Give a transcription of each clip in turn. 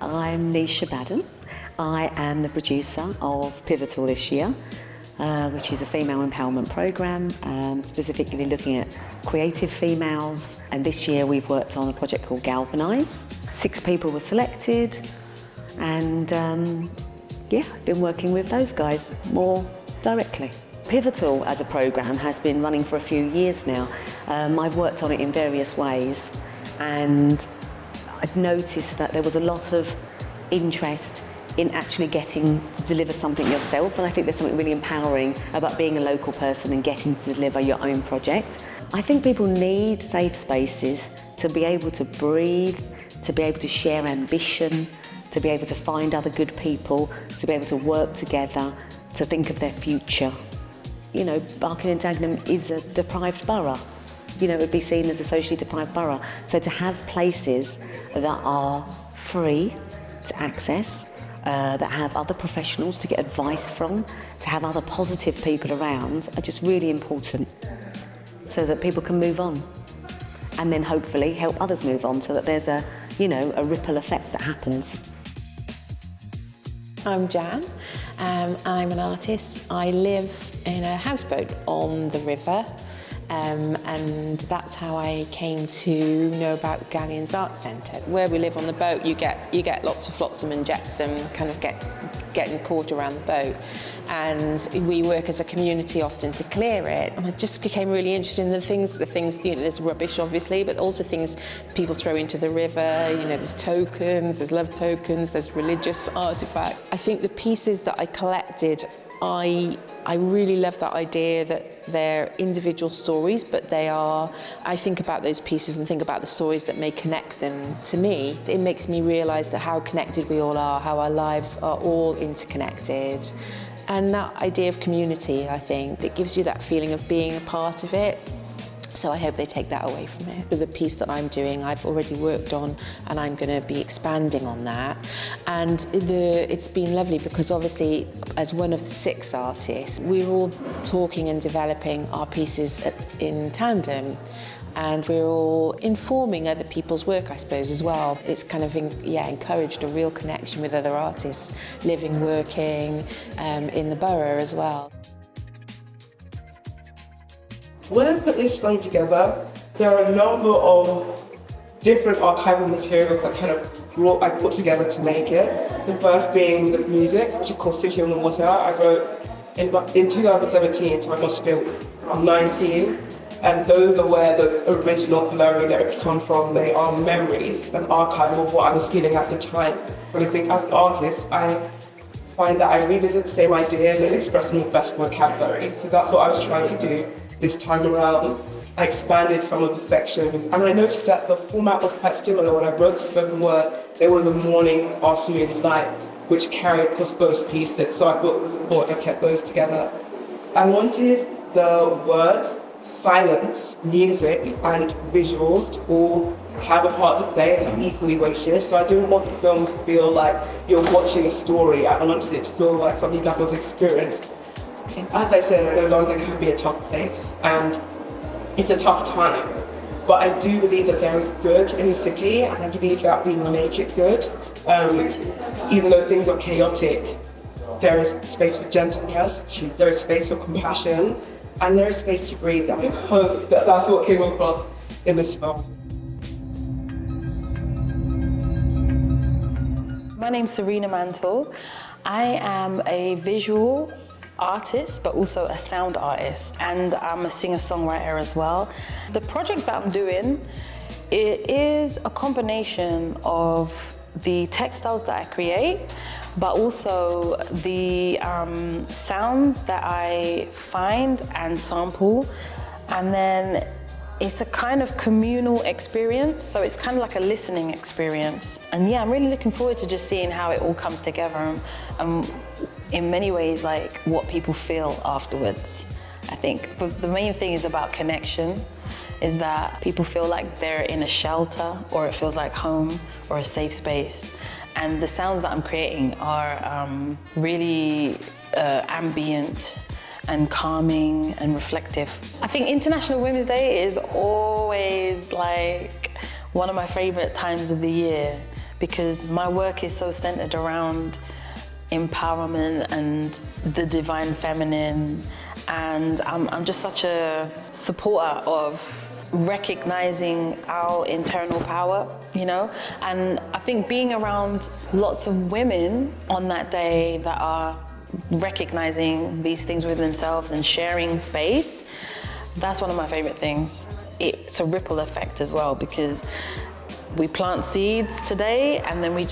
I'm Nisha Baden. I am the producer of Pivotal this year, which is a female empowerment programme, specifically looking at creative females. And this year we've worked on a project called Galvanise. 6 people were selected, and I've been working with those guys more directly. Pivotal as a programme has been running for a few years now. I've worked on it in various ways, and I've noticed that there was a lot of interest in actually getting to deliver something yourself, and I think there's something really empowering about being a local person and getting to deliver your own project. I think people need safe spaces to be able to breathe, to be able to share ambition, to be able to find other good people, to be able to work together, to think of their future. You know, Barking and Dagenham is a deprived borough. You know, it would be seen as a socially deprived borough. So to have places that are free to access, that have other professionals to get advice from, to have other positive people around, are just really important so that people can move on and then hopefully help others move on, so that there's a ripple effect that happens. I'm Jan. I'm an artist. I live in a houseboat on the river, and that's how I came to know about Galleon's Art Centre. Where we live on the boat, you get lots of flotsam and jetsam kind of getting caught around the boat, and we work as a community often to clear it. And I just became really interested in the things, there's rubbish obviously, but also things people throw into the river. There's tokens, there's love tokens, there's religious artifacts. I think the pieces that I collected, I really love that idea that they're individual stories, but I think about those pieces and think about the stories that may connect them to me. It makes me realise that how connected we all are, how our lives are all interconnected. And that idea of community, I think, it gives you that feeling of being a part of it. So I hope they take that away from it. The piece that I'm doing, I've already worked on, and I'm going to be expanding on that. And it's been lovely because obviously, as one of the 6 artists, we're all talking and developing our pieces in tandem. And we're all informing other people's work, I suppose, as well. It's kind of encouraged a real connection with other artists living, working in the borough as well. When I put this song together, there are a number of different archival materials that I put together to make it. The first being the music, which is called City on the Water. I wrote in 2017, so I must have been 19, and those are where the original blurry lyrics come from. They are memories and archival of what I was feeling at the time. But I think as an artist, I find that I revisit the same ideas and express them with better vocabulary. So that's what I was trying to do this time around. I expanded some of the sections, and I noticed that the format was quite similar. When I wrote the spoken word, there was a morning, afternoon, night, which carried across both pieces, so I thought it was important I kept those together. I wanted the words, silence, music, and visuals to all have a part to play and be equally weighted, so I didn't want the film to feel like you're watching a story. I wanted it to feel like something that was experienced. As I said, no longer can be a tough place, and it's a tough time. But I do believe that there is good in the city, and I believe that we will make it good. Even though things are chaotic, there is space for gentleness, there is space for compassion, and there is space to breathe. I hope that that's what came across in this film. My name's Serena Mantle. I am a visual artist, but also a sound artist, and I'm a singer-songwriter as well. The project that I'm doing, it is a combination of the textiles that I create, but also the sounds that I find and sample, and then it's a kind of communal experience, so it's kind of like a listening experience. And yeah, I'm really looking forward to just seeing how it all comes together, and in many ways, like what people feel afterwards. I think the main thing is about connection, is that people feel like they're in a shelter, or it feels like home or a safe space. And the sounds that I'm creating are really ambient and calming and reflective. I think International Women's Day is always like one of my favorite times of the year, because my work is so centered around empowerment and the divine feminine, and I'm just such a supporter of recognizing our internal power, you know? And I think being around lots of women on that day that are recognizing these things within themselves and sharing space, that's one of my favorite things. It's a ripple effect as well, because we plant seeds today and then it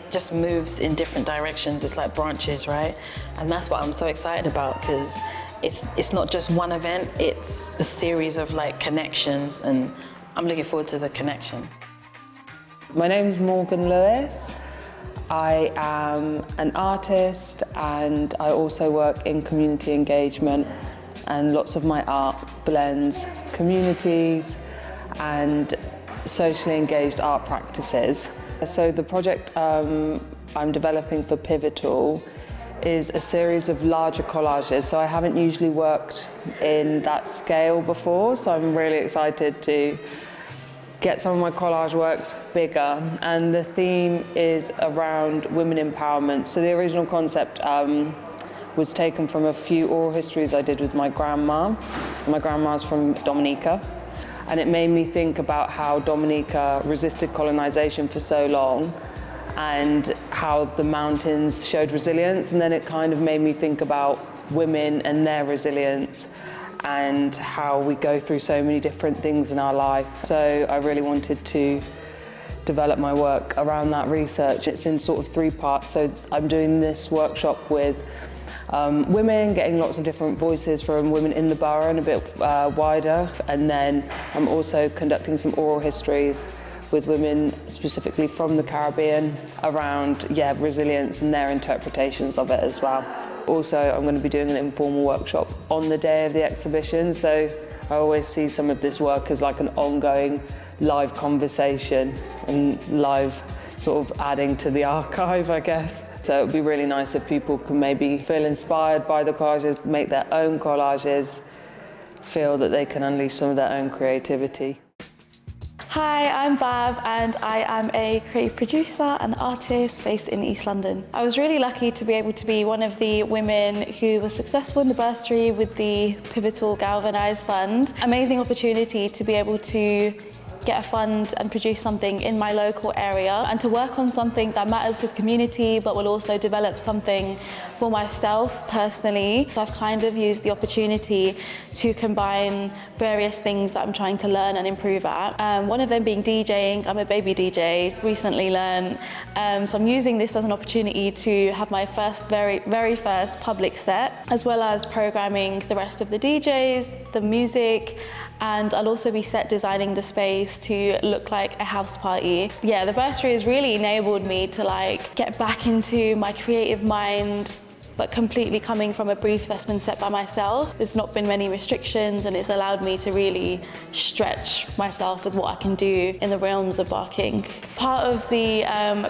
just moves in different directions. It's like branches, right? And that's what I'm so excited about, because it's not just one event, it's a series of like connections, and I'm looking forward to the connection. My name's Morgan Lewis. I am an artist and I also work in community engagement, and lots of my art blends communities and socially engaged art practices. So the project I'm developing for Pivotal is a series of larger collages. So I haven't usually worked in that scale before, so I'm really excited to get some of my collage works bigger. And the theme is around women empowerment. So the original concept was taken from a few oral histories I did with my grandma. My grandma's from Dominica. And it made me think about how Dominica resisted colonization for so long and how the mountains showed resilience. And then it kind of made me think about women and their resilience and how we go through so many different things in our life. So I really wanted to develop my work around that research. It's in sort of 3 parts. So I'm doing this workshop with women, getting lots of different voices from women in the borough and a bit wider. And then I'm also conducting some oral histories with women specifically from the Caribbean around resilience and their interpretations of it as well. Also, I'm going to be doing an informal workshop on the day of the exhibition, so I always see some of this work as like an ongoing live conversation and live sort of adding to the archive, I guess. So it would be really nice if people can maybe feel inspired by the collages, make their own collages, feel that they can unleash some of their own creativity. Hi, I'm Bav and I am a creative producer and artist based in East London. I was really lucky to be able to be one of the women who was successful in the bursary with the Pivotal Galvanised Fund. Amazing opportunity to be able to get a fund and produce something in my local area and to work on something that matters to the community but will also develop something for myself personally. I've kind of used the opportunity to combine various things that I'm trying to learn and improve at. One of them being DJing. I'm a baby DJ, recently learned. So I'm using this as an opportunity to have my very first public set, as well as programming the rest of the DJs, the music, and I'll also be set designing the space to look like a house party. Yeah, the bursary has really enabled me to like get back into my creative mind, but completely coming from a brief that's been set by myself. There's not been many restrictions and it's allowed me to really stretch myself with what I can do in the realms of barking. Part of the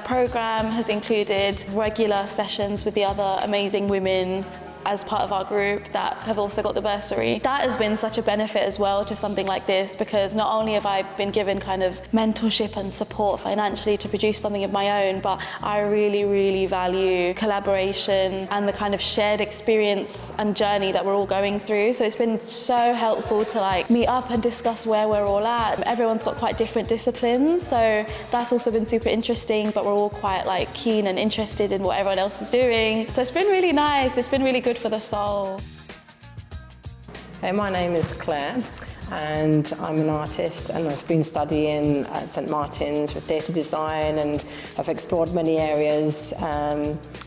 program has included regular sessions with the other amazing women as part of our group that have also got the bursary. That has been such a benefit as well to something like this, because not only have I been given kind of mentorship and support financially to produce something of my own, but I really, really value collaboration and the kind of shared experience and journey that we're all going through. So it's been so helpful to like meet up and discuss where we're all at. Everyone's got quite different disciplines, so that's also been super interesting, but we're all quite like keen and interested in what everyone else is doing. So it's been really nice, it's been really good for the soul. Hey, my name is Claire and I'm an artist, and I've been studying at St Martin's with theatre design, and I've explored many areas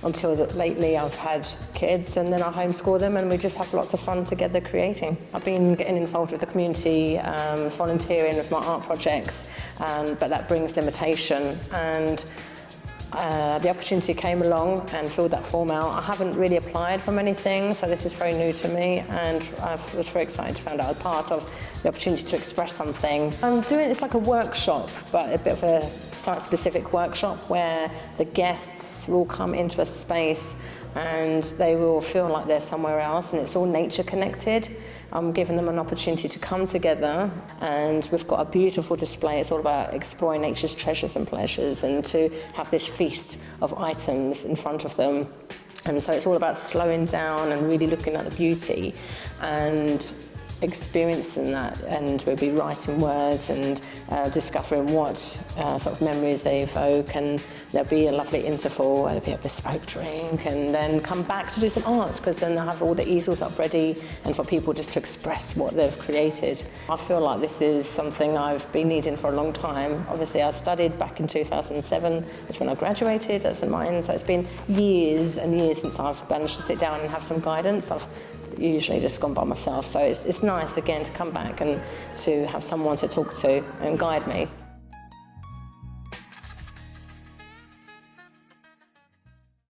until lately I've had kids and then I homeschool them and we just have lots of fun together creating. I've been getting involved with the community, volunteering with my art projects, but that brings limitation, and the opportunity came along and filled that form out. I haven't really applied for many things, so this is very new to me, and I was very excited to find out a part of the opportunity to express something. I'm doing, it's like a workshop, but a bit of a site-specific workshop where the guests will come into a space and they will feel like they're somewhere else, and it's all nature connected. I'm giving them an opportunity to come together, and we've got a beautiful display. It's all about exploring nature's treasures and pleasures, and to have this feast of items in front of them. And so it's all about slowing down and really looking at the beauty and experiencing that, and we'll be writing words and discovering what sort of memories they evoke, and there'll be a lovely interval, there'll be a bespoke drink, and then come back to do some art, because then they'll have all the easels up ready and for people just to express what they've created. I feel like this is something I've been needing for a long time. Obviously I studied back in 2007, that's when I graduated at St Martin's, so it's been years and years since I've managed to sit down and have some guidance. I've usually just gone by myself, so it's nice again to come back and to have someone to talk to and guide me.